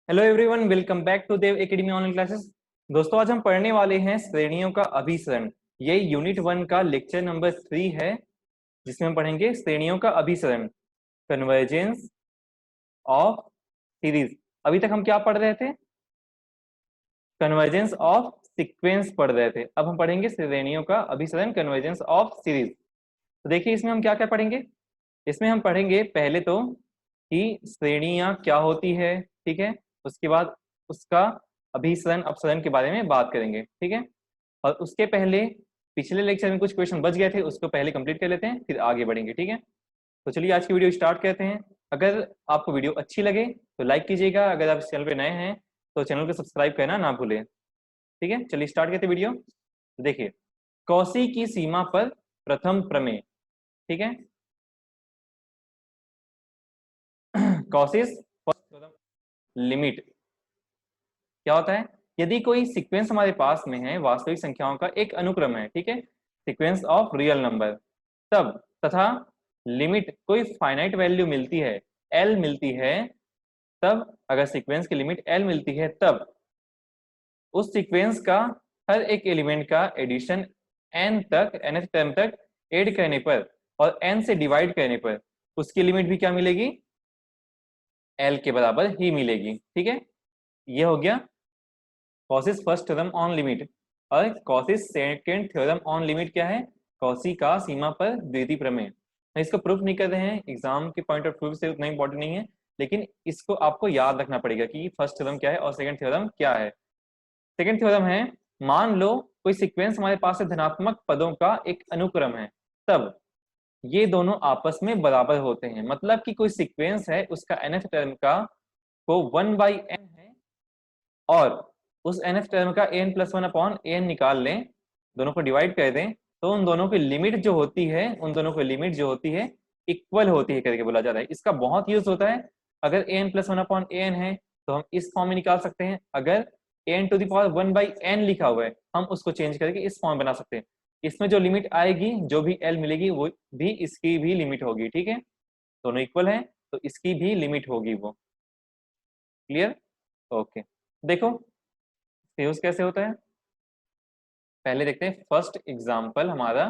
Hello everyone, welcome back to Dev academy online classes. दोस्तों, आज हम पढ़ने वाले हैं श्रेणियों का अभिसरण। ये यूनिट 1 का लेक्चर नंबर 3 है, जिसमें हम पढ़ेंगे श्रेणियों का अभिसरण, कन्वर्जेंस ऑफ सीरीज। अभी तक हम क्या पढ़ रहे थे? कन्वर्जेंस ऑफ सीक्वेंस पढ़ रहे थे। अब हम पढ़ेंगे श्रेणियों का अभिसरण, कन्वर्जेंस ऑफ सीरीज। तो देखिए, इसमें हम क्या क्या पढ़ेंगे। इसमें हम पढ़ेंगे पहले तो कि श्रेणियां क्या होती है, ठीक है। उसके बाद उसका अभिसरण अपसरण के बारे में बात करेंगे, ठीक है। और उसके पहले पिछले लेक्चर में कुछ क्वेश्चन बच गए थे, उसको पहले कंप्लीट कर लेते हैं, फिर आगे बढ़ेंगे, ठीक है। तो चलिए आज की वीडियो स्टार्ट करते हैं। अगर आपको वीडियो अच्छी लगे तो लाइक कीजिएगा, अगर आप इस चैनल पे नए हैं तो चैनल को सब्सक्राइब करना ना भूलें, ठीक है। चलिए स्टार्ट करते हैं वीडियो। देखिए, कौशी की सीमा पर प्रथम प्रमेय, ठीक है। कॉसिस लिमिट क्या होता है? यदि कोई सीक्वेंस हमारे पास में है, वास्तविक संख्याओं का एक अनुक्रम है, ठीक है, सीक्वेंस ऑफ रियल नंबर, तब तथा लिमिट कोई फाइनाइट वैल्यू मिलती है, एल मिलती है, तब अगर सीक्वेंस की लिमिट एल मिलती है, तब उस सीक्वेंस का हर एक एलिमेंट का एडिशन एन तक, nth टर्म तक ऐड करने पर और एन से डिवाइड करने पर उसकी लिमिट भी क्या मिलेगी? एल के बराबर ही मिलेगी, ठीक है। ये हो गया कॉसिस फर्स्ट थ्योरम ऑन लिमिट। और कॉसिस सेकंड थ्योरम ऑन लिमिट क्या है? कॉसी का सीमा पर द्वितीय प्रमेय। मैं इसको प्रूफ नहीं कर रहे हैं, एग्जाम के पॉइंट ऑफ व्यू से उतना इंपॉर्टेंट नहीं है, लेकिन इसको आपको याद रखना पड़ेगा कि फर्स्ट थ्योरम क्या है और सेकंड थ्योरम क्या है। सेकंड थ्योरम है, मान लो कोई सीक्वेंस हमारे पास धनात्मक पदों का एक अनुक्रम है, तब ये दोनों आपस में बराबर होते हैं। मतलब कि कोई सीक्वेंस है, उसका nth टर्म का वो 1/n है, और उस nth टर्म का an+1/an निकाल लें, दोनों को डिवाइड कर दें, तो उन दोनों की लिमिट जो होती है, उन दोनों की लिमिट जो होती है इक्वल होती है करके बोला जाता है। इसका बहुत यूज होता है। अगर an+1/an है तो हम इस फॉर्म में निकाल सकते हैं। अगर an⁴1/n लिखा हुआ है, हम उसको चेंज करके इस फॉर्म बना सकते हैं। इसमें जो लिमिट आएगी, जो भी एल मिलेगी, वो भी इसकी भी लिमिट होगी, ठीक है। दोनों इक्वल है तो इसकी भी लिमिट होगी वो। क्लियर? ओके। देखो यूज कैसे होता है, पहले देखते हैं। फर्स्ट एग्जाम्पल हमारा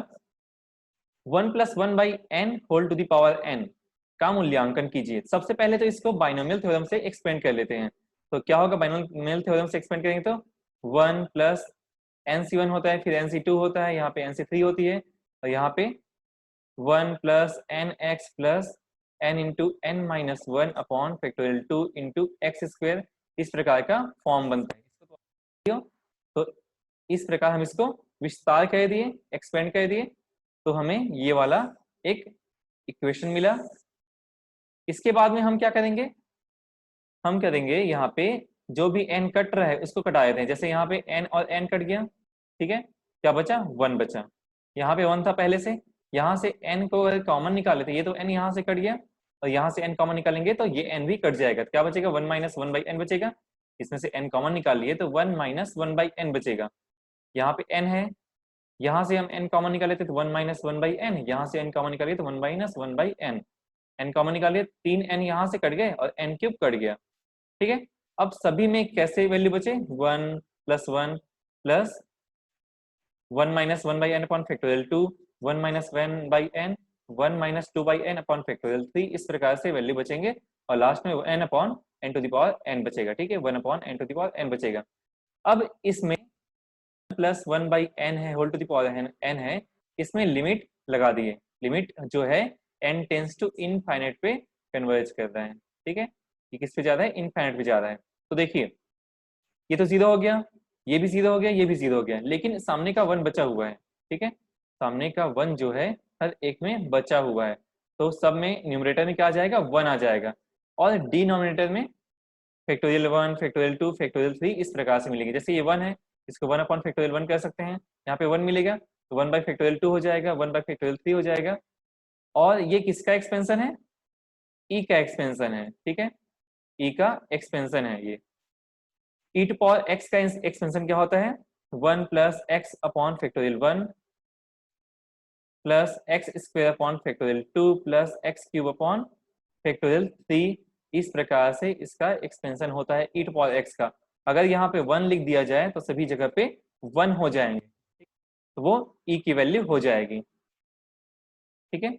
1+1/n whole to the power n का मूल्यांकन कीजिए। सबसे पहले तो इसको बाइनोमियल थ्योरम से एक्सपेंड कर लेते हैं। तो क्या होगा, बाइनोमियल थ्योरम से एक्सपेंड करेंगे तो 1+nc1 होता है, फिर nc2 होता है, यहाँ पे nc3 होती है, और यहाँ पे 1+nx plus n into n minus 1/2 into x², इस प्रकार का फॉर्म बनता है। तो इस प्रकार हम इसको विस्तार कर दिए, एक्सपेंड कर दिए, तो हमें ये वाला एक इक्वेशन मिला। इसके बाद में हम क्या करेंगे, हम करेंगे यहाँ पे जो भी n कट रहा है उसको कटा देते हैं। जैसे यहाँ पे n और n कट गया, ठीक है, क्या बचा? 1 बचा। यहाँ पे 1 था पहले से, यहाँ से n को अगर कॉमन निकाले थे, ये तो n यहाँ से कट गया, और यहाँ से n कॉमन निकालेंगे तो ये n भी कट जाएगा। क्या बचेगा? 1 - 1/n बचेगा। इसमें से n कॉमन निकाल लिए तो 1 - 1/n बचेगा। यहाँ पे n है, यहाँ से हम n कॉमन निकाले थे तो 1 - 1/n, यहाँ से n कॉमन निकालिए तो 1 - 1/n, n कॉमन निकालिए, 3n यहाँ से कट गए और n³ कट गया, ठीक है। अब सभी में कैसे वैल्यू बचे? 1 + 1 प्लस 1 - 1/n/2, 1 - 1/n, 1 - 2/n/3, इस प्रकार से वैल्यू बचेंगे, और लास्ट में n/n बचेगा, ठीक है, 1/n बचेगा। अब इसमें +1/n है, whole to the power n है, इसमें लिमिट लगा दिए। लिमिट जो है n टेंस टू इनफाइनाइट पे कन्वर्ज कर रहा है, ठीक है। ये किस पे जा रहा है? इनफाइनाइट पे जा रहा है। तो देखिए, ये तो 0 हो गया, ये भी 0 हो गया, ये भी 0 हो गया, लेकिन सामने का 1 बचा हुआ है, ठीक है। सामने का 1 जो है हर एक में बचा हुआ है, तो सब में न्यूमरेटर में क्या आ जाएगा? 1 आ जाएगा, और डिनोमिनेटर में फैक्टोरियल 1, फैक्टोरियल 2, फैक्टोरियल 3 इस प्रकार से मिलेंगे। जैसे ये 1 है, इसको 1/(1) कर सकते हैं, यहाँ पे 1 मिलेगा तो 1/(2) हो जाएगा, 1/(3) हो जाएगा। और ये किसका एक्सपेंशन है? ई का एक्सपेंशन है, ठीक है, ई का एक्सपेंशन है ये। ई टू पावर एक्स का एक्सपेंशन क्या होता है? 1 + x/(1) plus x² ((2) plus x³ ((3) इस प्रकार से इसका एक्सपेंशन होता है e टू पावर x का। अगर यहाँ पे 1 लिख दिया जाए तो सभी जगह पे 1 हो जाएंगे, तो वो e की वैल्यू हो जाएगी। ठीक है,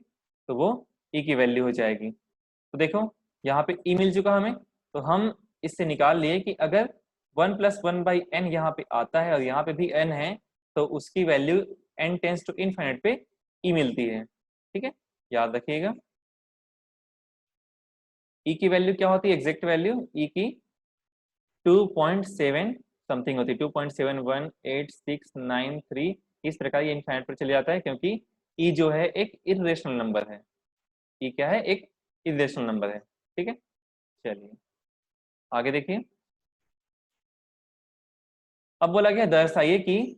तो वो e की वैल्यू हो जाएगी। तो देखो यहाँ पे e मिल चुका हमें, तो हम इससे निकाल लिए कि अगर 1 + 1/n यहाँ पे आता है और यहाँ पे भी n है, तो उसकी value n tends to infinite पे e मिलती है। ठीक है, याद रखिएगा। e की वैल्यू क्या होती है, एग्जैक्ट वैल्यू e की 2.7 समथिंग होती है, 2.71869 इस प्रकार ये इनफाइनाइट पर चले जाता है, क्योंकि e जो है एक इरेशनल नंबर है। e क्या है, एक इरेशनल नंबर है। ठीक है, चलिए आगे देखिए। अब बोला गया दर्शाइए कि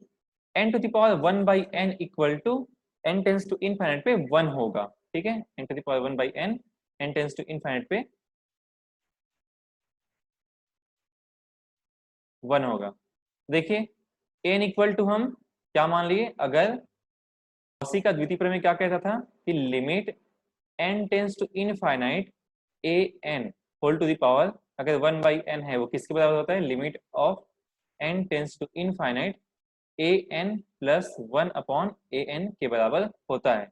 n to the power 1/n equal to n tends to infinite पे 1 होगा। ठीक है, n to the power 1/n n tends to infinite पे 1 होगा। देखिए n इक्वल टू हम क्या मान लिए, अगर कॉसी का द्वितीय प्रमेय क्या कहता था कि limit n tends to infinite a n whole to the power, अगर 1/n है वो किसके बराबर होता है, limit of n tends to infinite a n + 1/an के बराबर होता है।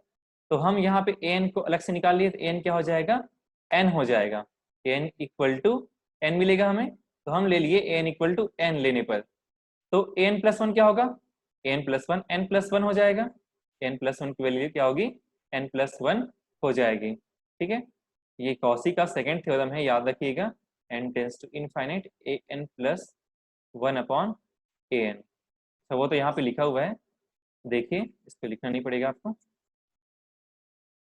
तो हम यहाँ पे an को अलग से निकाल लिए, तो n क्या हो जाएगा, n हो जाएगा। n इक्वल टू n मिलेगा हमें, तो हम ले लिए n इक्वल टू n लेने पर, तो an + 1 क्या होगा, n + 1 n + 1 हो जाएगा। n + 1 की वैल्यू क्या होगी, n + 1 हो जाएगी। ठीक है, ये कॉसी का सेकंड थ्योरम है, याद रखिएगा। n tends to infinite a n + 1/an। तो वो तो यहाँ पे लिखा हुआ है, देखिए इसको लिखना नहीं पड़ेगा आपको।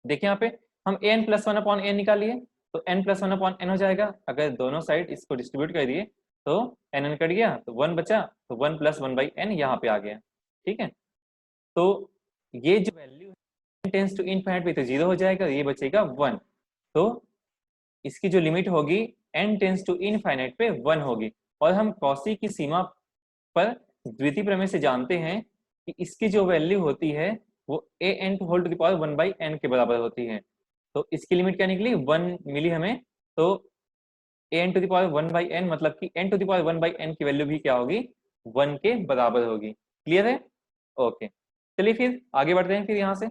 देखिए यहाँ पे हम an + 1/n निकाल लिए, तो n + 1/n हो जाएगा। अगर दोनों साइड इसको डिस्ट्रीब्यूट कर दिए तो n कट गया, तो 1 बचा, तो 1 + 1/n यहाँ पे आ गया। ठीक है, तो ये जो वैल्यू है टेंस टू इनफाइनाइट पे तो 0 हो जाएगा, ये बचेगा 1। तो इसकी जो लिमिट होगी n टेंस टू इनफाइनाइट पे 1 होगी। और हम कॉसी की सीमा पर द्वितीय प्रमेय से जानते हैं कि इसकी जो वैल्यू होती है वो an whole to the power 1/n के बराबर होती है। तो इसकी लिमिट क्या निकली, 1 मिली हमें। तो an to the power 1/n मतलब कि n to the power 1/n की वैल्यू भी क्या होगी, 1 के बराबर होगी। क्लियर है, ओके। चलिए फिर आगे बढ़ते हैं, फिर यहाँ से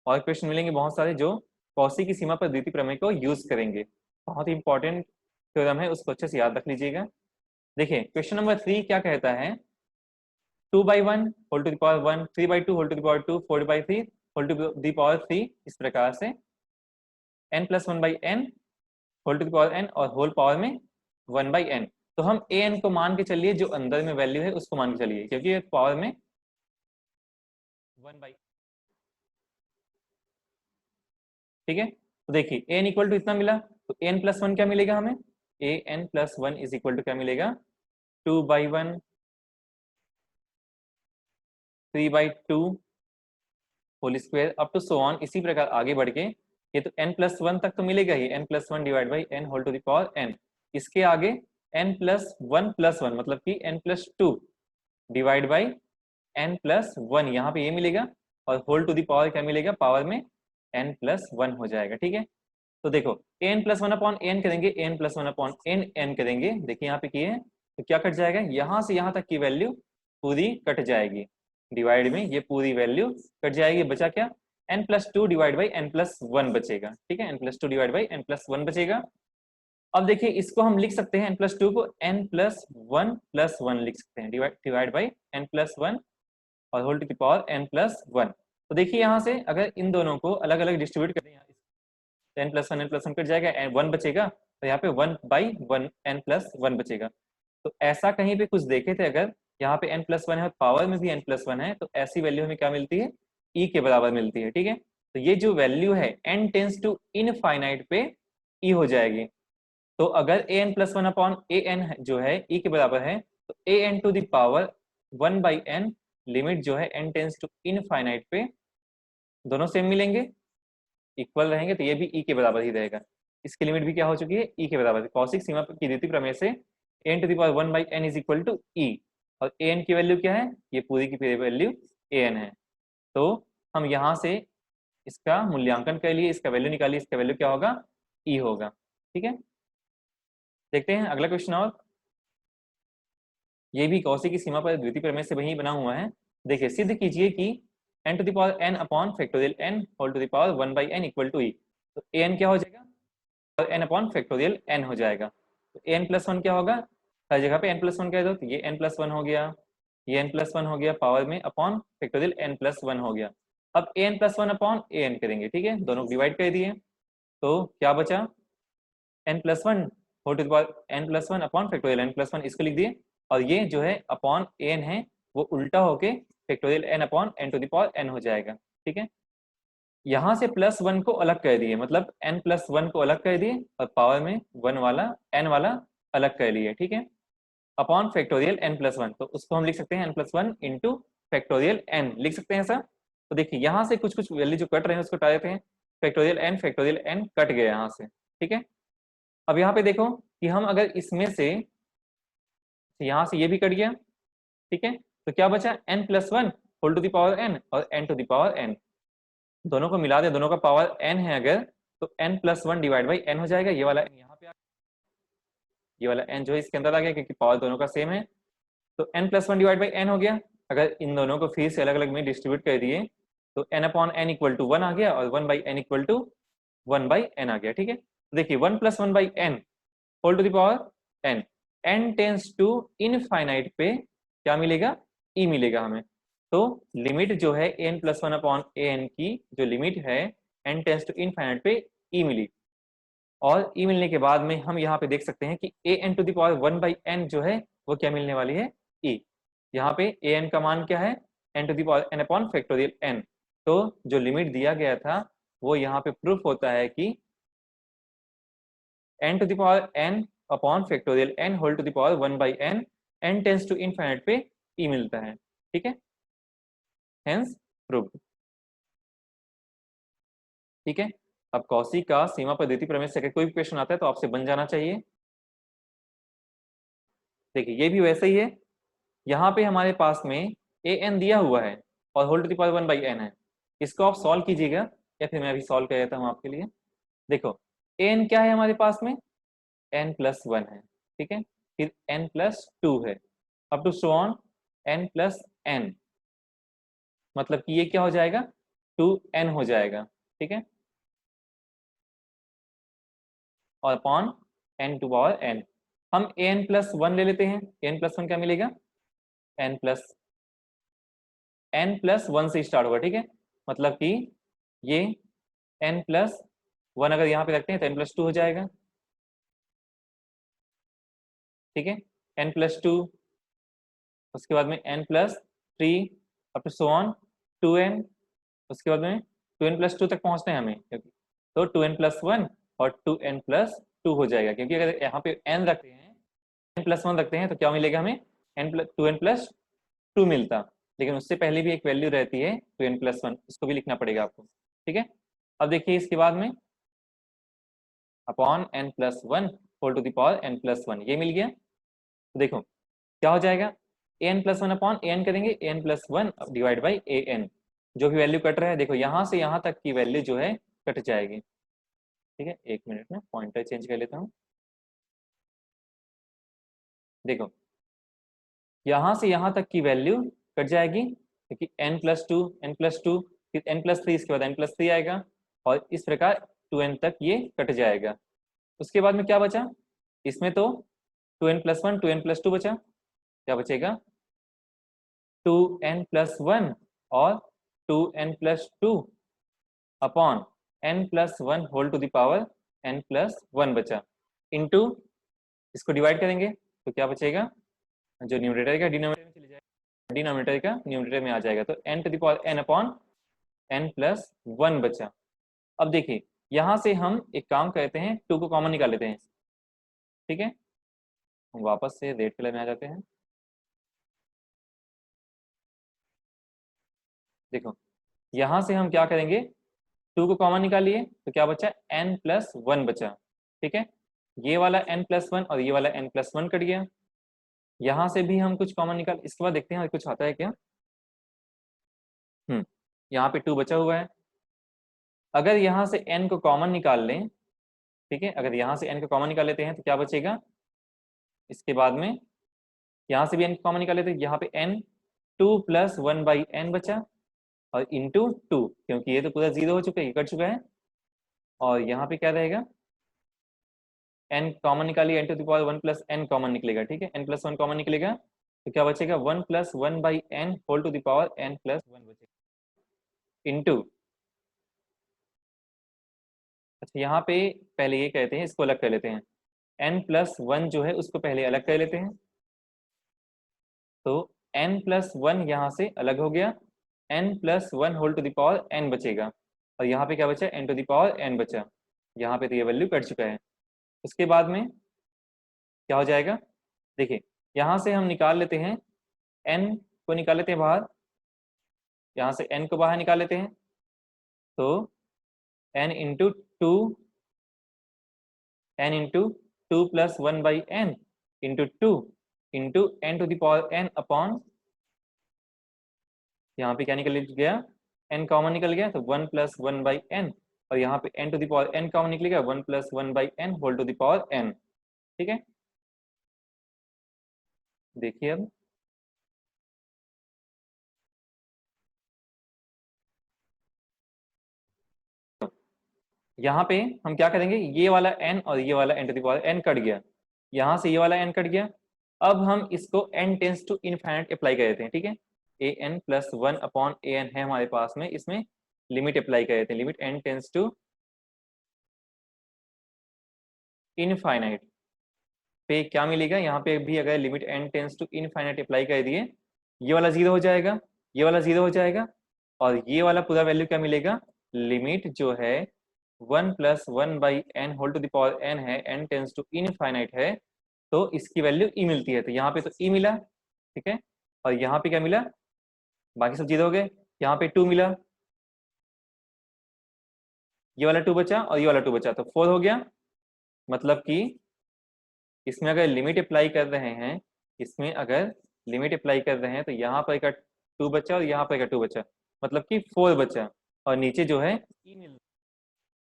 और क्वेश्चन मिलेंगे बहुत सारे जो कॉसी की सीमा पर द्वितीय प्रमेय को यूज करेंगे। बहुत ही इंपॉर्टेंट थ्योरम है, उसको अच्छे से याद रख लीजिएगा। देखिए क्वेश्चन नंबर 3 क्या कहता है, 2/1 whole to the power 1, 3/2 whole to the power 2, 4/3 whole to the power 3, इस प्रकार से n + 1/n whole to the power n और होल पावर में 1/n। तो हम an को मान के चलिए, जो अंदर में वैल्यू है उसको मान के चलिए, क्योंकि पावर में 1/, ठीक है। तो देखिए an इक्वल टू इतना मिला, तो n + 1 क्या मिलेगा हमें, an + 1 इज इक्वल टू क्या मिलेगा, 2/1, 3/2 whole square up to so on. इसी प्रकार आगे बढ़ के ये तो n + 1 तक तो मिलेगा ही, n + 1 / n whole to the power n। इसके आगे n + 1 + 1 मतलब कि n + 2 डिवाइड बाई n + 1, यहाँ पे ये मिलेगा, और होल टू द पावर क्या मिलेगा, पावर में n + 1 हो जाएगा। ठीक है, तो देखो n + 1/n करेंगे, n + 1/n n करेंगे, देखिए यहाँ पे किए हैं, तो क्या कट जाएगा, यहाँ से यहाँ तक की वैल्यू पूरी कट जाएगी, डिवाइड में ये पूरी वैल्यू कट जाएगी, बचा क्या, n + 2 डिवाइड बाई n + 1 बचेगा। ठीक है, n + 2 डिवाइड बाई n + 1 बचेगा। अब देखिए इसको हम लिख सकते हैं, n + 2 को n + 1 + 1 लिख सकते हैं, डिवाइड बाई n + 1 और whole to the power n + 1। तो देखिए यहाँ से अगर इन दोनों को अलग अलग डिस्ट्रीब्यूट करें, n + 1 n + 1 कट जाएगा, 1 बचेगा, तो यहाँ पे 1/1 n + 1 बचेगा। तो ऐसा कहीं पे कुछ देखे थे, अगर यहाँ पे n + 1 है और पावर में भी n + 1 है, तो ऐसी वैल्यू हमें क्या मिलती है, e के बराबर मिलती है। ठीक है, तो ये जो वैल्यू है n टेंस टू इनफाइनाइट पे e हो जाएगी। तो अगर an + 1/an जो है e के बराबर है, तो an to the power 1/n limit जो है n टेंस टू इनफाइनाइट पे, दोनों सेम मिलेंगे, इक्वल रहेंगे, तो ये भी e के बराबर ही रहेगा। इसकी लिमिट भी क्या हो चुकी है, e के बराबर। कौशिक सीमा की द्वितीय प्रमेय से n to the power 1/n is equal to e, और an की वैल्यू क्या है, ये पूरी की पूरी वैल्यू an है। तो हम यहाँ से इसका मूल्यांकन कर लिए, इसका वैल्यू निकालिए, इसका वैल्यू क्या होगा, e होगा। ठीक है, देखते हैं अगला क्वेश्चन। और ये भी कौशी की सीमा पर द्वितीय प्रमेय से वही बना हुआ है। देखिए, सिद्ध कीजिए कि n to the power n upon factorial n whole to the power 1/n equal to e। तो an क्या हो जाएगा, और n अपॉन फैक्टोरियल n हो जाएगा। तो an प्लस वन क्या होगा, हर जगह पे n प्लस वन कह दो, तो ये n प्लस वन हो गया, ये n प्लस वन हो गया पावर में upon factorial n plus one हो गया। अब an plus one upon an करेंगे, ठीक है, दोनों डिवाइड कर दिए, तो क्या बचा, n plus one whole to the power n plus one upon factorial n plus one, इसको लिख दिए। और ये जो है अपॉन n है वो उल्टा होके factorial n upon n to the power n हो जाएगा। ठीक है, यहाँ से प्लस वन को अलग कर दिए, मतलब n प्लस वन को अलग कर दिए और पावर में वन वाला n वाला अलग कर लिए। ठीक है, upon factorial n plus one, तो उसको हम लिख सकते हैं n plus one into factorial n, लिख सकते हैं ऐसा। तो देखिए यहाँ से कुछ कुछ वैल्यू जो कट रहे हैं उसको हटा देते हैं, फैक्टोरियल n कट गया यहाँ से। ठीक है, अब यहाँ पे देखो कि हम अगर इसमें से यहाँ से ये भी कट गया, ठीक है, तो क्या बचा, n plus one whole to the power n और n to the power n, दोनों को मिला दे, दोनों का पावर n है अगर, तो n plus one divide by n हो जाएगा। ये वाला n यहाँ पे ये वाला n जो है इसके अंदर आ गया क्योंकि पावर दोनों का सेम है। तो n plus one divide by n हो गया। अगर इन दोनों को फिर से अलग अलग में डिस्ट्रीब्यूट कर दिए तो n upon n equal to one आ गया और one by n equal to one by n आ गया। ठीक है, देखिए one plus one by n whole to the power n, n tends to infinite पे क्या मिलेगा, e मिलेगा हमें। तो लिमिट जो है n plus one upon an की जो लिमिट है n टेंस टू इनफाइनाइट पे e मिली। और e मिलने के बाद में हम यहाँ पे देख सकते हैं कि an to the power one by n जो है वो क्या मिलने वाली है, e। यहाँ पे an का मान क्या है, n to the power n upon factorial n। तो जो लिमिट दिया गया था वो यहाँ पे प्रूफ होता है कि n to the power n upon factorial n whole to the power one by n tends to infinite पे e मिलता है। ठीक है, हेंस प्रूव्ड। ठीक है, अब कौशी का सीमा पर द्वितीय प्रमेय से अगर कोई भी क्वेश्चन आता है तो आपसे बन जाना चाहिए। देखिए ये भी वैसे ही है, यहाँ पे हमारे पास में ए एन दिया हुआ है और whole to the power one by N है। इसको आप सॉल्व कीजिएगा या फिर मैं अभी सॉल्व कर देता हूँ आपके लिए। देखो एन क्या है हमारे पास में, एन प्लस वन है, ठीक है, फिर एन प्लस टू है, up to so on N plus N, मतलब कि ये क्या हो जाएगा, टू एन हो जाएगा। ठीक है, और upon N to power N, हम एन प्लस वन ले लेते हैं। एन प्लस वन क्या मिलेगा, एन प्लस वन से स्टार्ट होगा। ठीक है, मतलब कि ये एन प्लस वन अगर यहाँ पे रखते हैं तो एन प्लस टू हो जाएगा। ठीक है, एन प्लस टू, उसके बाद में N plus three, up to so on two N, उसके बाद में टू एन प्लस टू तक पहुंचना है हमें, क्योंकि तो टू एन प्लस वन और टू एन प्लस टू हो जाएगा, क्योंकि अगर यहाँ पे एन रखते हैं, एन प्लस वन रखते हैं तो क्या मिलेगा हमें, N plus two N plus two मिलता, लेकिन उससे पहले भी एक वैल्यू रहती है टू एन प्लस वन, उसको भी लिखना पड़ेगा आपको। ठीक है, अब देखिए इसके बाद में upon N plus one whole to the power N plus one, ये मिल गया। तो देखो क्या हो जाएगा, A N plus one upon A N करेंगे, A N plus one divide by A N, जो भी वैल्यू कट रहा है देखो यहाँ से यहाँ तक की वैल्यू जो है कट जाएगी। ठीक है, एक मिनट में पॉइंटर चेंज कर लेता हूँ। देखो यहाँ से यहाँ तक की वैल्यू कट जाएगी, क्योंकि n प्लस टू, फिर n प्लस थ्री, इसके बाद n प्लस थ्री आएगा और इस प्रकार टू एन तक ये कट जाएगा। उसके बाद में क्या बचा, इसमें तो two N plus one, two N plus two बचा, क्या बचेगा, टू एन प्लस वन और two N plus two upon N plus one whole to the power N plus one बचा, इनटू इसको डिवाइड करेंगे तो क्या बचेगा, जो न्यूमरेटर का डिनोमिनेटर में चले जाएगा, डिनोमिनेटर का न्यूमरेटर में आ जाएगा, तो n to the power n upon n plus one बचा। अब देखिए यहाँ से हम एक काम करते हैं, टू को कॉमन निकाल लेते हैं। ठीक है, हम वापस से रेड कलर में आ जाते हैं। देखो यहाँ से हम क्या करेंगे, टू को कॉमन निकालिए तो क्या बचा, n प्लस वन बचा। ठीक है, ये वाला n प्लस वन और ये वाला n प्लस वन कट गया। यहाँ से भी हम कुछ कॉमन निकाल, इसके बाद देखते हैं कुछ आता है क्या। यहाँ पे टू बचा हुआ है, अगर यहाँ से n को कॉमन निकाल लें ठीक है, अगर यहाँ से n का कॉमन निकाल लेते हैं तो क्या बचेगा, इसके बाद में यहाँ से भी n कॉमन निकाल लेते हैं, यहाँ पे n 2 + 1/n बचा और इंटू 2, क्योंकि ये तो पूरा 0 हो चुका है, ये कट चुका है। और यहाँ पे क्या रहेगा, n कॉमन निकालिए, n to the power 1 + n common निकलेगा। ठीक है, n + 1 कॉमन निकलेगा तो क्या बचेगा, 1 + 1/n whole to the power n + 1 बचेगा इंटू। अच्छा, यहाँ पे पहले ये कहते हैं, इसको अलग कर लेते हैं, n + 1 जो है उसको पहले अलग कर लेते हैं। तो n + 1 यहाँ से अलग हो गया, n + 1 whole to the power n बचेगा। और यहाँ पे क्या बचा, n to the power n बचा। यहाँ पे तो ये वैल्यू कट चुका है। उसके बाद में क्या हो जाएगा, देखिए यहाँ से हम निकाल लेते हैं, n को निकाल लेते हैं बाहर, यहाँ से n को बाहर निकाल लेते हैं। तो n into two, n into 2 + 1/n into 2 into n to the power n upon, यहाँ पे क्या निकल गया, n कॉमन निकल गया तो 1 + 1/n, और यहाँ पे n to the power n common निकलेगा 1 + 1/n whole to the power n। ठीक है, देखिए अब यहाँ पे हम क्या करेंगे, ये वाला n और ये वाला n to the power n cut गया, यहाँ से ये वाला n कट गया। अब हम इसको n tends to infinite apply कर देते हैं। ठीक है, an + 1 अपॉन an है हमारे पास में, इसमें लिमिट अप्लाई कर देते हैं, limit n tends to infinite पे क्या मिलेगा, यहाँ पे भी अगर limit n tends to infinite apply कर दिए, ये वाला 0 हो जाएगा, ये वाला 0 हो जाएगा, और ये वाला पूरा वैल्यू क्या मिलेगा, लिमिट जो है 1 + 1/n whole to the power n है, n टेंस टू इनफाइनाइट है, तो इसकी वैल्यू e मिलती है। तो यहाँ पे तो e मिला, ठीक है, और यहाँ पे क्या मिला, बाकी सब 0 हो गए, यहाँ पे 2 मिला, ये वाला 2 बचा और ये वाला 2 बचा, तो 4 हो गया। मतलब कि इसमें अगर लिमिट अप्लाई कर रहे हैं, इसमें अगर लिमिट अप्लाई कर रहे हैं तो यहाँ पर का 2 बचा और यहाँ पर का 2 बचा, मतलब कि 4 बचा, और नीचे जो है e मिल,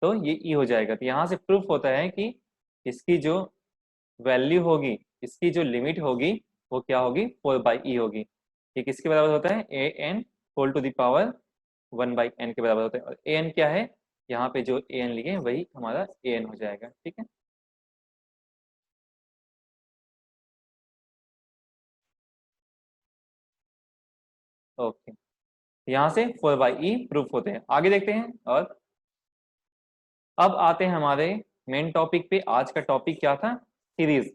तो ये e हो जाएगा। तो यहाँ से प्रूफ होता है कि इसकी जो वैल्यू होगी, इसकी जो लिमिट होगी वो क्या होगी, 4/e होगी। ये किसके बराबर होता है, an whole to the power 1/n के बराबर होता है। और an क्या है, यहाँ पे जो an लिखे वही हमारा an हो जाएगा। ठीक है, ओके, यहाँ से 4/e प्रूफ होते हैं। आगे देखते हैं, और अब आते हैं हमारे मेन टॉपिक पे। आज का टॉपिक क्या था, सीरीज।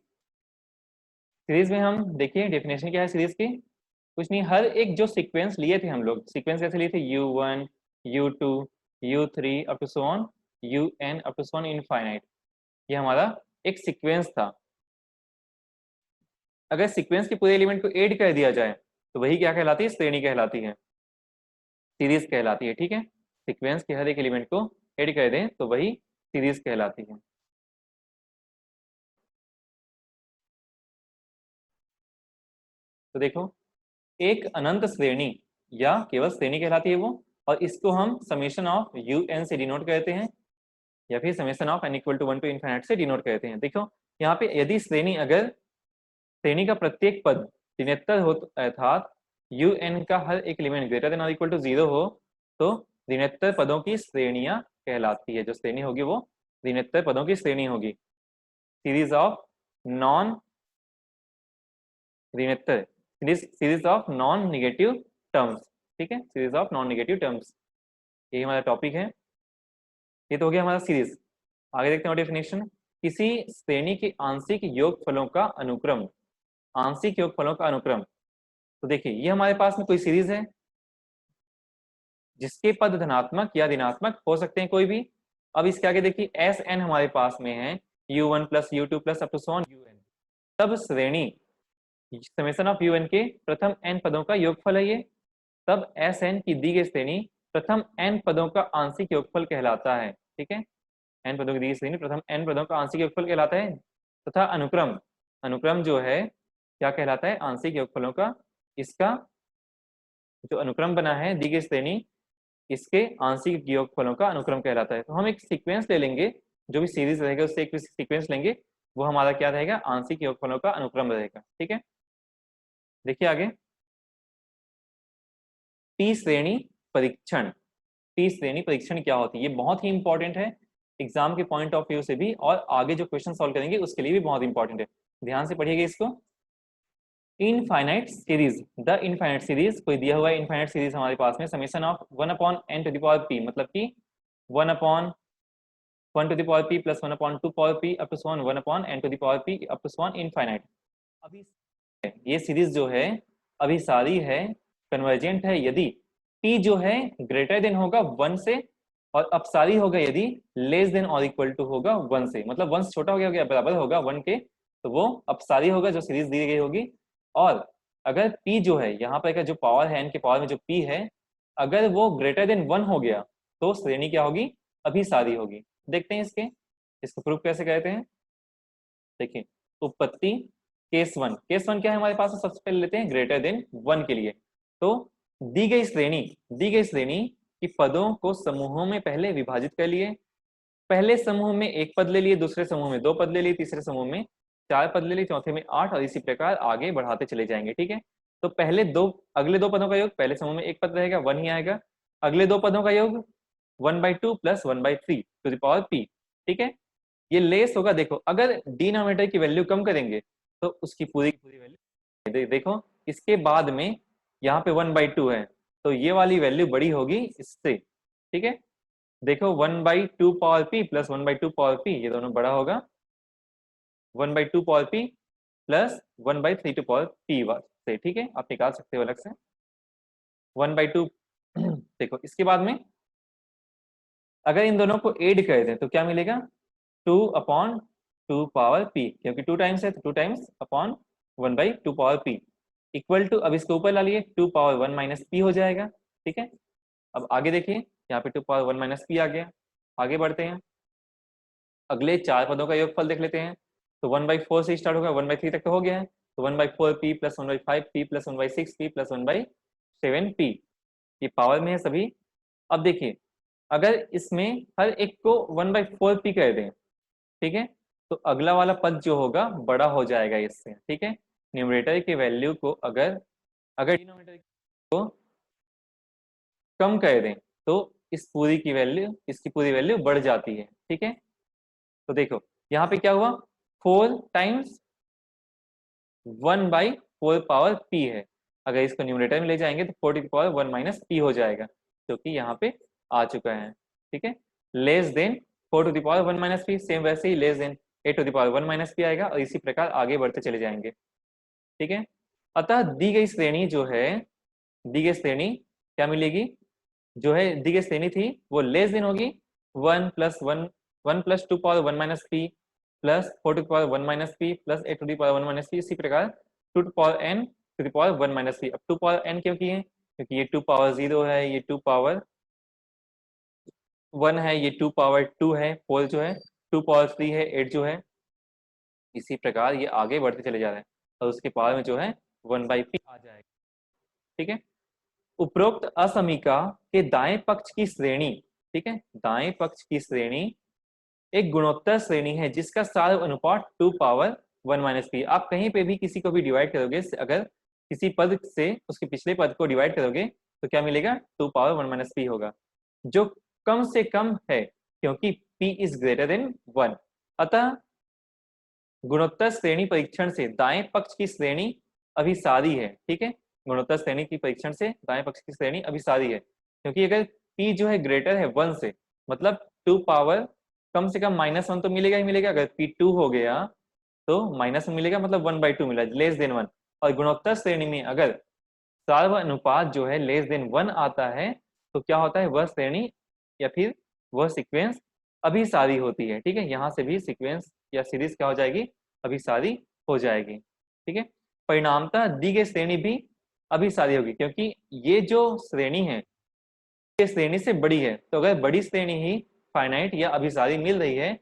सीरीज में हम देखिए डेफिनेशन क्या है सीरीज की, कुछ नहीं, हर एक जो सीक्वेंस लिए थे हम लोग, सीक्वेंस कैसे लिए थे, u1 u2 u3 up to so on un up to so on infinite, ये हमारा एक सीक्वेंस था। अगर सीक्वेंस के पूरे एलिमेंट को ऐड कर दिया जाए तो वही क्या कहलाती है, श्रेणी कहलाती है, सीरीज कहलाती है। ठीक है, सीक्वेंस के हर एक एलिमेंट को ऐड कर दें तो वही सीरीज कहलाती है। तो देखो, एक अनंत श्रेणी या केवल श्रेणी कहलाती है वो, और इसको हम समेशन ऑफ un से डिनोट करते हैं, या फिर summation of n = 1 to infinite से डिनोट करते हैं। देखो यहाँ पे यदि श्रेणी, अगर श्रेणी का प्रत्येक पद ऋणात्मक हो, अर्थात un का हर एक एलिमेंट ग्रेटर देन और इक्वल टू 0 हो, तो ऋणात्मक पदों की श्रेणियां कहलाती है। जो श्रेणी होगी वो ऋणात्मक पदों की श्रेणी होगी, सीरीज ऑफ नॉन ऋणात्मक, series of non negative terms. ठीक है, series of non negative terms, यही हमारा टॉपिक है। ये तो हो गया हमारा सीरीज। आगे देखते हैं डेफिनेशन, किसी श्रेणी के आंशिक योगफलों का अनुक्रम, आंशिक योगफलों का अनुक्रम। तो देखिए ये हमारे पास में कोई सीरीज है जिसके पद धनात्मक या ऋणात्मक हो सकते हैं कोई भी। अब इसके आगे देखिए एस एन हमारे पास में है, u1 + u2 + up to so on un, तब श्रेणी समेशन ऑफ un के प्रथम n पदों का योगफल है ये, तब एस एन की दी गई श्रेणी प्रथम n पदों का आंशिक योगफल कहलाता है। ठीक है, n पदों की दी गई श्रेणी प्रथम n पदों का आंशिक योगफल कहलाता है। तथा अनुक्रम, अनुक्रम जो है क्या कहलाता है, आंशिक योगफलों का, इसका जो अनुक्रम बना है दी गई श्रेणी, इसके आंशिक योगफलों का अनुक्रम कहलाता है। तो हम एक सीक्वेंस ले लेंगे जो भी सीरीज रहेगा उससे एक सीक्वेंस लेंगे, वो हमारा क्या रहेगा, आंशिक योगफलों का अनुक्रम रहेगा। ठीक है, देखिए आगे, टी श्रेणी परीक्षण। टी श्रेणी परीक्षण क्या होती है, ये बहुत ही इंपॉर्टेंट है एग्जाम के पॉइंट ऑफ व्यू से भी, और आगे जो क्वेश्चन सॉल्व करेंगे उसके लिए भी बहुत इंपॉर्टेंट है। ध्यान से पढ़िएगा इसको। Infinite series, the infinite series, कोई दिया हुआ है इनफाइनाइट सीरीज हमारे पास में, समेशन ऑफ 1/n⁻p, मतलब कि 1/1 p + 1/2 p up to 1/n⁻p up to infinite. अभी ये सीरीज जो है अभिसारी है, कन्वर्जेंट है यदि t जो है ग्रेटर देन होगा 1 से, और अपसारी होगा यदि लेस देन और इक्वल टू होगा 1 से, मतलब 1 से छोटा हो गया बराबर होगा 1 के, तो वो अपसारी होगा जो सीरीज दी गई होगी। और अगर p जो है यहाँ पर का जो पावर है n के पावर में जो p है, अगर वो ग्रेटर देन 1 हो गया तो श्रेणी क्या होगी, अभिसारी होगी। देखते हैं इसको प्रूफ कैसे कहते हैं। देखिए, उत्पत्ति केस वन क्या है हमारे पास, सबसे पहले लेते हैं ग्रेटर देन 1 के लिए। तो दी गई श्रेणी की पदों को समूहों में पहले विभाजित कर लिए। पहले समूह में 1 पद ले लिए, दूसरे समूह में 2 पद ले लिए, तीसरे समूह में 4 पद ले लिए, चौथे में 8, और इसी प्रकार आगे बढ़ाते चले जाएंगे। ठीक है, तो अगले दो पदों का योग, पहले समूह में 1 पद रहेगा 1 ही आएगा, अगले 2 पदों का योग 1/2 + 1/3 टू द पावर p। ठीक है, ये लेस होगा। देखो, अगर डिनोमिनेटर की वैल्यू कम करेंगे तो उसकी पूरी की पूरी वैल्यू, देखो इसके बाद में यहाँ पे 1/2 है, तो ये वाली वैल्यू बड़ी होगी इससे। ठीक है, देखो 1/2 पावर p + 1/2 पावर p, ये दोनों बड़ा होगा 1/2 पावर p + 1/3 पावर p से। ठीक है, आप निकाल सकते हो अलग से 1/2। देखो इसके बाद में अगर इन दोनों को ऐड कर दें तो क्या मिलेगा, 2/2 पावर p, क्योंकि 2 टाइम्स है तो 2 times upon 1/2 power p equal to, अब इसको ऊपर ला लिए 2 पावर 1 - p हो जाएगा। ठीक है, अब आगे देखिए, यहाँ पे 2 पावर 1 - p आ गया। आगे बढ़ते हैं, अगले 4 पदों का योगफल देख लेते हैं। तो 1/4 से स्टार्ट होगा, 1/3 तक तो हो गया है, तो 1/4p + 1/5p + 1/6p + 1/7p, ये पावर में है सभी। अब देखिए, अगर इसमें हर एक को 1/4p कर दें, ठीक है, तो अगला वाला पद जो होगा बड़ा हो जाएगा इससे। ठीक है, न्यूमरेटर की वैल्यू को अगर अगर डिनोमिनेटर को कम कर दें तो इसकी पूरी वैल्यू बढ़ जाती है। ठीक है, तो देखो यहाँ पे क्या हुआ, 4 टाइम्स 1/4 पावर p है, अगर इसको न्यूमरेटर में ले जाएंगे तो 4 टू द पावर 1 - p हो जाएगा, जो कि यहाँ पे आ चुका है। ठीक है, less than 4 to the power 1 - p, same वैसे ही less than 8 to the power 1 - p आएगा, और इसी प्रकार आगे बढ़ते चले जाएंगे। ठीक है, अतः दी गई श्रेणी क्या मिलेगी, जो है दी गई श्रेणी थी वो लेस देन होगी 1 + 2 power 1 - p + 4 to the power 1 - p + 8 to the power 1 - p, इसी प्रकार 2 to power n to the power 1 - p। अब 2 पावर n क्यों की है, क्योंकि ये 2 पावर 0 है, ये 2 पावर 1 है, ये 2 पावर 2 है, 4 जो है 2 पावर 3 है, 8 जो है, इसी प्रकार ये आगे बढ़ते चले जा रहे हैं, और उसके पावर में जो है 1/p आ जाएगा। ठीक है, उपरोक्त असमीका के दाएं पक्ष की श्रेणी, ठीक है, दाएं पक्ष की श्रेणी एक गुणोत्तर श्रेणी है जिसका सार अनुपात 2 पावर 1 - p। आप कहीं पे भी किसी को भी डिवाइड करोगे, अगर किसी पद से उसके पिछले पद को डिवाइड करोगे तो क्या मिलेगा, 2 पावर 1 - p होगा, जो कम से कम है क्योंकि p इज ग्रेटर देन 1। अतः गुणोत्तर श्रेणी परीक्षण से दाएं पक्ष की श्रेणी अभिसारी है। ठीक है, गुणोत्तर श्रेणी की परीक्षण से दाएं पक्ष की श्रेणी अभिसारी है, क्योंकि अगर p जो है ग्रेटर है 1 से, मतलब 2 पावर कम से कम -1 तो मिलेगा ही मिलेगा, अगर p 2 हो गया तो -1 मिलेगा, मतलब 1/2 मिला, लेस देन 1। और गुणोत्तर श्रेणी में अगर सार्व अनुपात जो है लेस देन 1 आता है तो क्या होता है, वह श्रेणी या फिर वह सीक्वेंस अभिसारी होती है। ठीक है, यहाँ से भी सीक्वेंस या सीरीज क्या हो जाएगी, अभिसारी हो जाएगी। ठीक है, परिणामतः दी गई श्रेणी भी अभिसारी होगी, क्योंकि ये जो श्रेणी है ये श्रेणी से बड़ी है, तो अगर बड़ी श्रेणी ही फाइनाइट या अभिसारी मिल रही है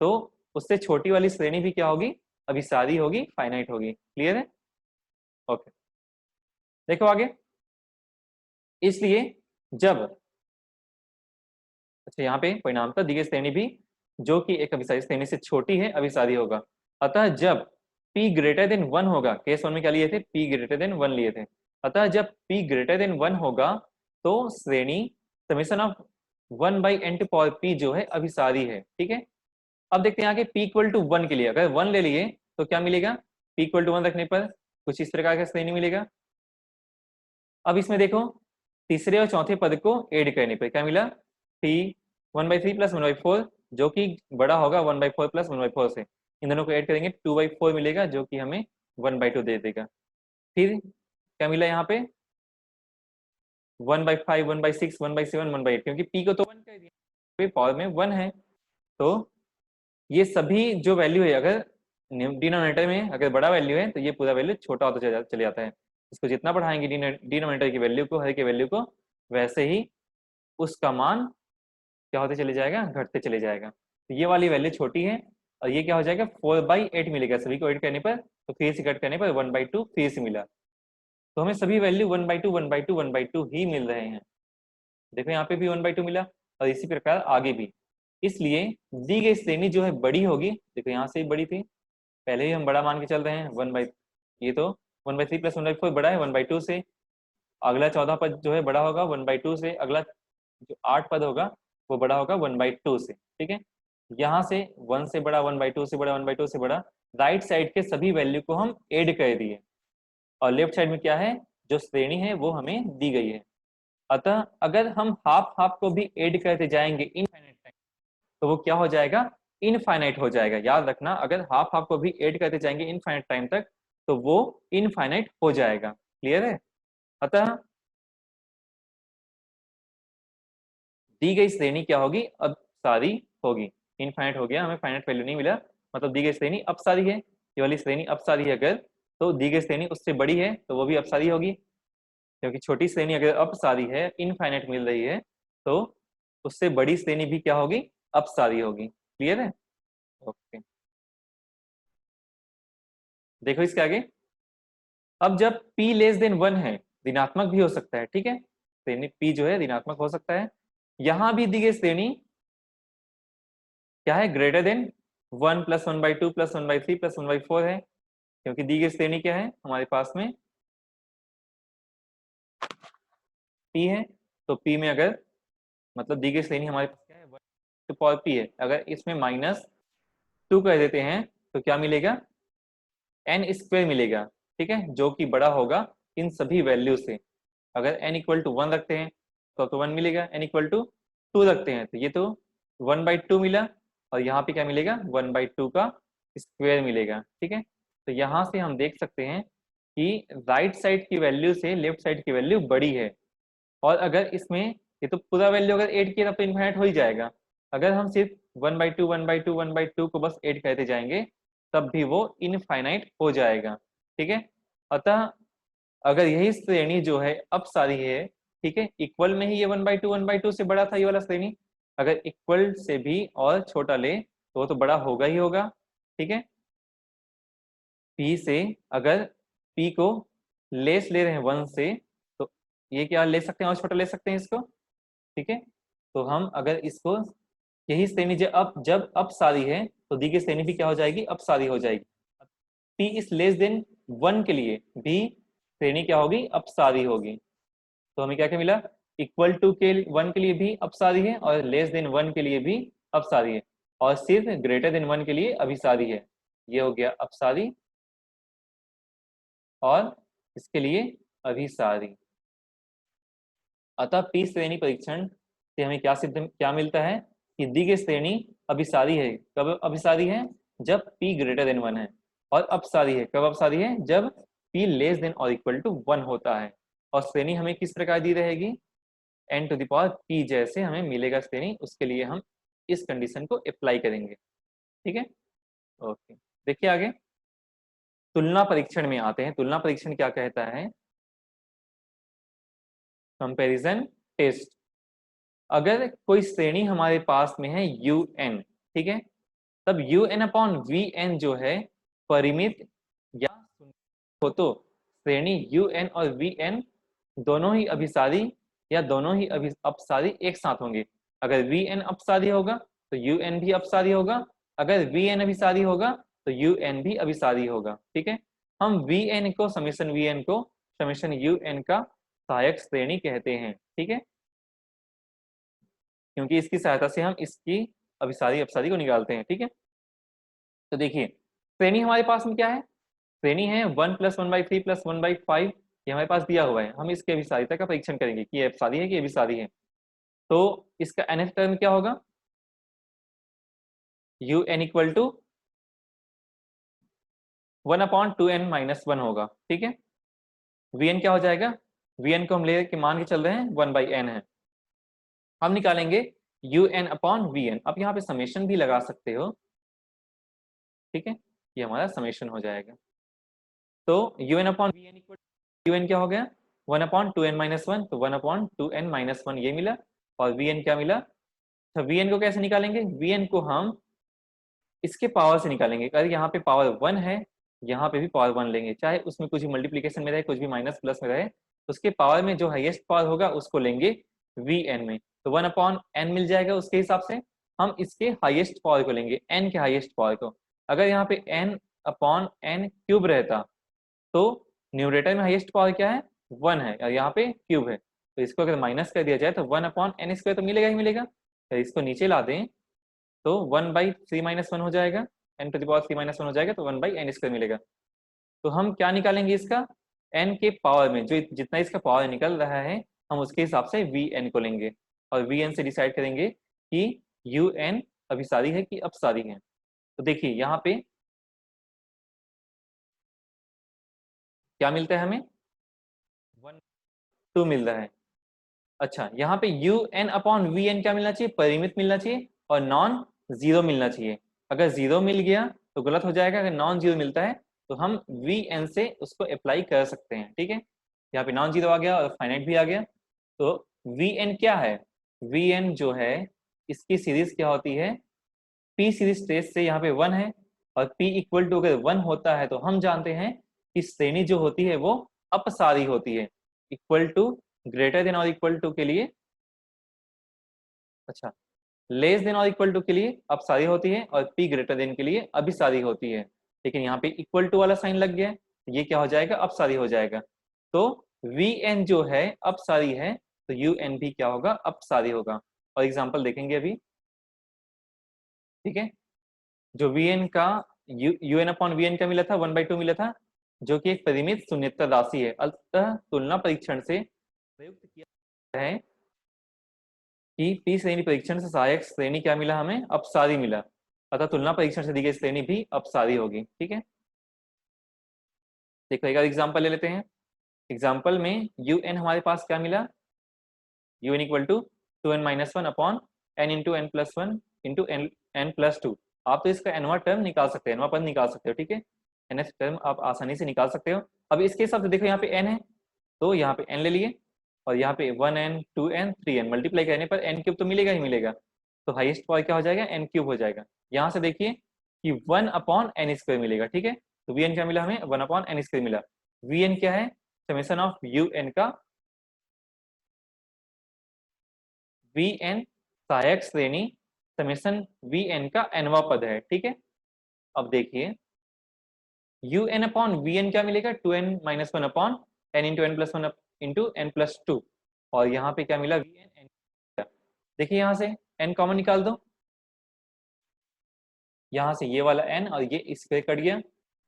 तो उससे छोटी वाली श्रेणी भी क्या होगी, अभिसारी होगी, फाइनाइट होगी। क्लियर है, ओके। देखो आगे, इसलिए जब, अच्छा यहाँ पे परिणामतः दी गई श्रेणी भी जो कि एक अभिसारी श्रेणी से छोटी है अभिसारी होगा। अतः जब p ग्रेटर देन 1 होगा, केस 1 में क्या लिए थे, p ग्रेटर देन 1 लिए थे, अतः जब p ग्रेटर देन 1 होगा तो श्रेणी summation of 1 by n to power p जो है अभिसारी है। ठीक है, अब देखते हैं आगे p इक्वल टू 1 के लिए, अगर 1 ले लिए तो क्या मिलेगा, p इक्वल टू 1 रखने पर कुछ इस प्रकार का श्रेणी मिलेगा। अब इसमें देखो तीसरे और चौथे पद को ऐड करने पर क्या मिला, p 1/3 प्लस 1/4 जो कि बड़ा होगा 1/4 प्लस 1/4 से, इन दोनों को ऐड करेंगे 2/4 मिलेगा जो कि हमें 1/2 दे देगा। फिर क्या मिला यहाँ पे 1/5 1/6 1/7 1/8, क्योंकि p को तो 1 कर दिया, पावर में 1 है, तो ये सभी जो वैल्यू है अगर डिनोमिनेटर में अगर बड़ा वैल्यू है तो ये पूरा वैल्यू छोटा होता चले जाता है। इसको जितना बढ़ाएंगे डिनोमिनेटर की वैल्यू को, हर की वैल्यू को, वैसे ही उसका मान क्या होते चले जाएगा, घटते चले जाएगा। तो ये वाली वैल्यू छोटी है और ये क्या हो जाएगा 4/8 मिलेगा सभी को ऐड करने पर, तो फिर से कट करने पर 1/2 फिर से मिला, तो हमें सभी वैल्यू 1/2 1/2 1/2 ही मिल रहे हैं। देखो यहाँ पे भी 1/2 मिला और इसी प्रकार आगे भी, इसलिए दी गई श्रेणी जो है बड़ी होगी, देखो यहाँ से बड़ी थी, पहले ही हम बड़ा मान के चल रहे हैं, ये तो 1/3 प्लस 1/4 बड़ा है 1/2 से, अगला 14 पद जो है बड़ा होगा 1/2 से, अगला जो 8 पद होगा वो बड़ा होगा 1/2 से। ठीक है, यहाँ से 1 से बड़ा 1/2 से बड़ा 1/2 से बड़ा, राइट साइड के सभी वैल्यू को हम ऐड कर दिए और लेफ्ट साइड में क्या है, जो श्रेणी है वो हमें दी गई है। अतः अगर हम हाफ हाफ को भी ऐड करते जाएंगे इनफाइनाइट टाइम, तो वो क्या हो जाएगा, इनफाइनाइट हो जाएगा। याद रखना, अगर हाफ हाफ को भी ऐड करते जाएंगे इनफाइनाइट टाइम तक तो वो इनफाइनाइट हो जाएगा। क्लियर है, अतः दी गई श्रेणी क्या होगी, अब सारी होगी। इनफाइनाइट हो गया, हमें फाइनाइट वैल्यू नहीं मिला, मतलब दी गई श्रेणी अपसारी है, ये वाली श्रेणी अपसारी है अगर, तो दी गई श्रेणी उससे बड़ी है तो वो भी अपसारी होगी, क्योंकि छोटी श्रेणी अगर अपसारी है इनफाइनाइट मिल रही है तो उससे बड़ी श्रेणी भी क्या होगी, अपसारी होगी। क्लियर है, ओके। देखो इसके आगे, अब जब p लेस देन 1 है, ऋणात्मक भी हो सकता है, ठीक है, श्रेणी p जो है ऋणात्मक हो सकता है, यहां भी दी गई श्रेणी क्या है, greater than 1 plus 1/2 plus 1/3 plus 1/4 है, क्योंकि दी गई श्रेणी क्या है हमारे पास में p है, तो p में अगर मतलब दी गई श्रेणी हमारे पास क्या है 1 टू पावर p है, अगर इसमें -2 कर देते हैं तो क्या मिलेगा, n² मिलेगा। ठीक है, जो कि बड़ा होगा इन सभी वैल्यू से, अगर n इक्वल टू 1 रखते हैं तो 1 मिलेगा, n इक्वल टू 2 रखते हैं तो ये तो 1/2 मिला, और यहाँ पे क्या मिलेगा 1/2 का स्क्वायर मिलेगा। ठीक है, तो यहाँ से हम देख सकते हैं कि राइट साइड की वैल्यू से लेफ्ट साइड की वैल्यू बड़ी है, और अगर इसमें ये तो पूरा वैल्यू अगर ऐड किया तब तो इनफाइनाइट हो ही जाएगा, अगर हम सिर्फ 1/2 1/2 1/2 को बस ऐड करते जाएंगे तब भी वो इनफाइनाइट हो जाएगा। ठीक है, अतः अगर यही श्रेणी जो है अपसारी है, ठीक है, इक्वल में ही ये 1/2 1/2 से बड़ा था ये वाला श्रेणी, अगर इक्वल से भी और छोटा ले तो वो तो बड़ा होगा ही होगा। ठीक है, p से अगर p को लेस ले रहे हैं 1 से तो ये क्या ले सकते हैं और छोटा ले सकते हैं इसको। ठीक है, तो हम अगर इसको यही श्रेणी जब अपसारी है तो दी गई श्रेणी भी क्या हो जाएगी, अपसारी हो जाएगी। p इज लेस देन 1 के लिए भी श्रेणी क्या होगी, अपसारी होगी। तो हमें क्या क्या मिला, इक्वल टू के 1 के लिए भी अपसारी है और लेस देन 1 के लिए भी अपसारी है, और सिर्फ ग्रेटर देन 1 के लिए अभिसारी है। ये हो गया अपसारी और इसके लिए अभिसारी। अतः p श्रेणी परीक्षण से हमें क्या मिलता है कि दी गई श्रेणी अभिसारी है, कब अभिसारी है, जब p ग्रेटर देन 1 है, और अपसारी है, कब अपसारी है, जब p लेस देन और इक्वल टू 1 होता है। और श्रेणी हमें किस प्रकार दी रहेगी, n to the power p जैसे हमें मिलेगा श्रेणी, उसके लिए हम इस कंडीशन को अप्लाई करेंगे। ठीक है, ओके। देखिए आगे तुलना परीक्षण में आते हैं। तुलना परीक्षण क्या कहता है, कंपैरिजन टेस्ट। अगर कोई श्रेणी हमारे पास में है un, ठीक है, तब un अपॉन vn जो है परिमित या हो तो श्रेणी un और vn दोनों ही अभिसारी या दोनों ही अपसारी एक साथ होंगे। अगर vn अपसारी होगा तो यू एन भी अपसारी होगा, अगर वी एन अभिसारी होगा तो यू एन भी अभिसारी होगा। ठीक है, हम वी एन को समेशन वी एन को समेशन यू एन का सहायक श्रेणी कहते हैं। ठीक है, क्योंकि इसकी सहायता से हम इसकी अभिसारी अपसारी को निकालते हैं। ठीक है, तो देखिए श्रेणी हमारे पास में क्या है, श्रेणी है 1+1/3 +1/5, ये हमारे पास दिया हुआ है। हम इसकी अभिसारिता का परीक्षण करेंगे कि ये अपसारी है कि अभिसारी है। तो इसका nth टर्म क्या होगा, you N equal to 1/2n-1 होगा। ठीक है, वी एन क्या हो जाएगा, वी एन को हम ले के मान के चल रहे हैं 1/n है। हम निकालेंगे U N upon V N. अब यहाँ पे समेशन भी लगा सकते हो। ठीक है, ये हमारा समेशन हो जाएगा। तो U N upon V N equal U N क्या हो गया 1/2n-1, तो 1/2n-1 ये मिला। और वी एन क्या मिला, तो वी एन को कैसे निकालेंगे, वी एन को हम इसके पावर से निकालेंगे। अगर यहाँ पे पावर 1 है, यहाँ पे भी पावर 1 लेंगे, चाहे उसमें कुछ भी मल्टीप्लीकेशन में रहे, कुछ भी माइनस प्लस में रहे, तो उसके पावर में जो हाईएस्ट पावर होगा उसको लेंगे वी एन में। तो 1/n मिल जाएगा। उसके हिसाब से हम इसके हाईएस्ट पावर को लेंगे, n के हाईएस्ट पावर को। अगर यहाँ पे n/n क्यूब रहता तो न्यूमरेटर में हाईएस्ट पावर क्या है 1 है, और यहाँ पे क्यूब है, तो इसको अगर माइनस कर दिया जाए तो 1/n² तो मिलेगा ही मिलेगा। तो इसको नीचे ला दें तो 1/3-1 हो जाएगा, n⁻³ हो जाएगा, तो 1/n² मिलेगा। तो हम क्या निकालेंगे, इसका n के पावर में जो जितना इसका पावर निकल रहा है हम उसके हिसाब से vn को लेंगे, और vn से डिसाइड करेंगे कि un अभिसारी है कि अपसारी है। तो देखिए यहाँ पे क्या मिलता है हमें 1/2 मिल रहा है। अच्छा, यहाँ पे un/vn क्या मिलना चाहिए, परिमित मिलना चाहिए और नॉन जीरो मिलना चाहिए। अगर जीरो मिल गया तो गलत हो जाएगा, अगर नॉन जीरो मिलता है तो हम vn से उसको अप्लाई कर सकते हैं। ठीक है, यहाँ पे नॉन जीरो आ गया और फाइनाइट भी आ गया। तो vn क्या है, vn जो है इसकी सीरीज क्या होती है, p सीरीज ट्रेस से यहाँ पे 1 है, और p इक्वल टू अगर 1 होता है तो हम जानते हैं कि श्रेणी जो होती है वो अपसारी होती है। इक्वल टू ग्रेटर देन और इक्वल टू के लिए, अच्छा लेस देन और इक्वल टू के लिए अपसारी होती है, और p ग्रेटर देन के लिए अभिसारी होती है। लेकिन यहाँ पे इक्वल टू वाला साइन लग गया है, ये क्या हो जाएगा, अपसारी हो जाएगा। तो vn जो है अपसारी है, तो un भी क्या होगा, अपसारी होगा। और एग्जांपल देखेंगे अभी। ठीक है, जो vn का un/vn का मिला था 1/2 मिला था, जो कि एक परिमित शून्येतर राशि है। अतः तुलना परीक्षण से प्रयुक्त किया है कि पी श्रेणी परीक्षण से सहायक श्रेणी क्या मिला, हमें अपसारी मिला। अतः तुलना परीक्षण से दी गई श्रेणी भी अपसारी होगी। ठीक है, देखो एक एग्जांपल ले लेते हैं। एग्जांपल में un हमारे पास क्या मिला, un equal to 2n-1 upon n×n+1 into n+2। आप तो इसका nवां टर्म निकाल सकते हैं, nवां पद निकाल सकते हो। ठीक है, nth टर्म आप आसानी से निकाल सकते हो। अब इसके हिसाब से देखो यहाँ पे n है, तो यहाँ पे n ले लिए, और यहाँ पे 1n 2n 3n मल्टीप्लाई करने पर n³ तो मिलेगा ही मिलेगा। तो हाईएस्ट पावर क्या हो जाएगा, n³ हो जाएगा। यहाँ से देखिए कि 1/n² मिलेगा। ठीक है, तो vn क्या मिला हमें, 1/n² मिला। vn क्या है, समेशन ऑफ un का, vn सहायक श्रेणी समेशन vn का nवां पद है। ठीक है, अब देखिए un/vn क्या मिलेगा, 2n-1 upon n×n+1 into n+2, और यहाँ पे क्या मिला vn। देखिए यहाँ से n कॉमन निकाल दो, यहाँ से ये वाला n और ये स्क्वायर कट गया।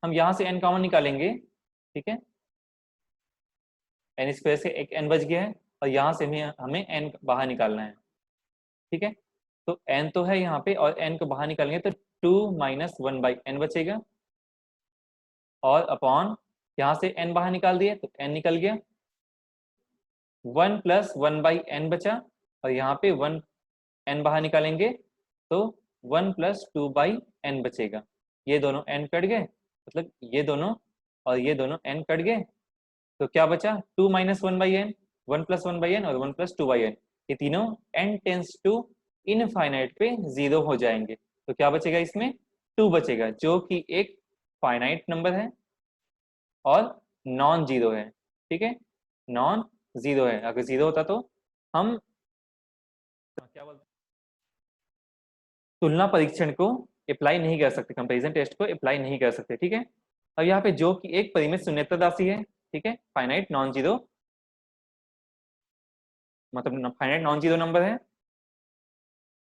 हम यहाँ से n कॉमन निकालेंगे। ठीक है, n² से एक n बच गया है, और यहाँ से भी हमें n बाहर निकालना है। ठीक है, तो n तो है यहाँ पे, और n को बाहर निकालेंगे तो 2-1/n बचेगा, और अपॉन यहाँ से n बाहर निकाल दिए तो n निकल गया, 1+1/n बचा, और यहाँ पे 1n बाहर निकालेंगे तो 1+2/n बचेगा। ये दोनों n कट गए, मतलब ये दोनों और ये दोनों n कट गए, तो क्या बचा 2-1/n, 1+1/n और 1+2/n। ये तीनों n टेंस टू इनफाइनाइट पे 0 हो जाएंगे। तो क्या बचेगा इसमें 2 बचेगा, जो कि एक फाइनाइट नंबर है और नॉन जीरो है। ठीक है, नॉन जीरो है। अगर जीरो होता तो हम क्या बोलते तुलना परीक्षण को अप्लाई नहीं कर सकते, कंपैरिजन टेस्ट को अप्लाई नहीं कर सकते, ठीक है। अब यहाँ पे जो कि एक परिमित शून्यता राशि है, ठीक है, फाइनाइट नॉन जीरो, मतलब फाइनाइट नॉन जीरो नंबर है।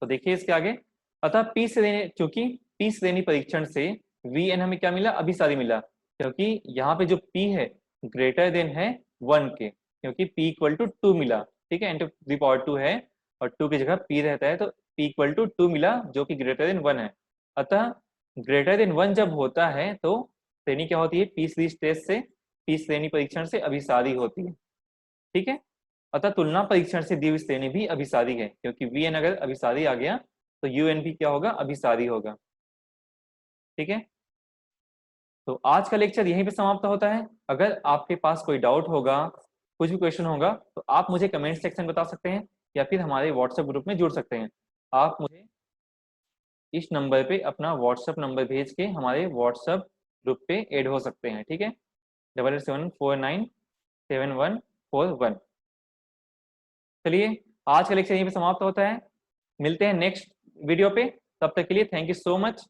तो देखिए इसके आगे, अतः पी श्रेणी, चूंकि पी श्रेणी परीक्षण से वी एन हमें क्या मिला, अभिसारी मिला, क्योंकि यहाँ पे जो पी है ग्रेटर देन है 1 के, क्योंकि पी इक्वल टू 2 मिला, ठीक है, इंटू दी पावर 2 है और 2 की जगह पी रहता है, तो पी इक्वल टू 2 मिला जो कि ग्रेटर देन 1 है। अतः ग्रेटर देन 1 जब होता है तो श्रेणी क्या होती है, पी सीरीज टेस्ट से, पी श्रेणी परीक्षण से अभिसारी होती है, ठीक है। अतः तुलना परीक्षण से दी हुई श्रेणी भी अभिसारी है, क्योंकि वी एन अगर अभिसारी आ गया तो यू एन भी क्या होगा, अभिसारी होगा, ठीक है। तो आज का लेक्चर यहीं पे समाप्त होता है। अगर आपके पास कोई डाउट होगा, कुछ भी क्वेश्चन होगा, तो आप मुझे कमेंट सेक्शन बता सकते हैं या फिर हमारे व्हाट्सएप ग्रुप में जुड़ सकते हैं। आप मुझे इस नंबर पे अपना व्हाट्सएप नंबर भेज के हमारे व्हाट्सएप ग्रुप पे ऐड हो सकते हैं, ठीक है, 8874971141। चलिए आज का लेक्चर यहीं पे समाप्त होता है, मिलते हैं नेक्स्ट वीडियो पे, तब तक के लिए थैंक यू सो मच।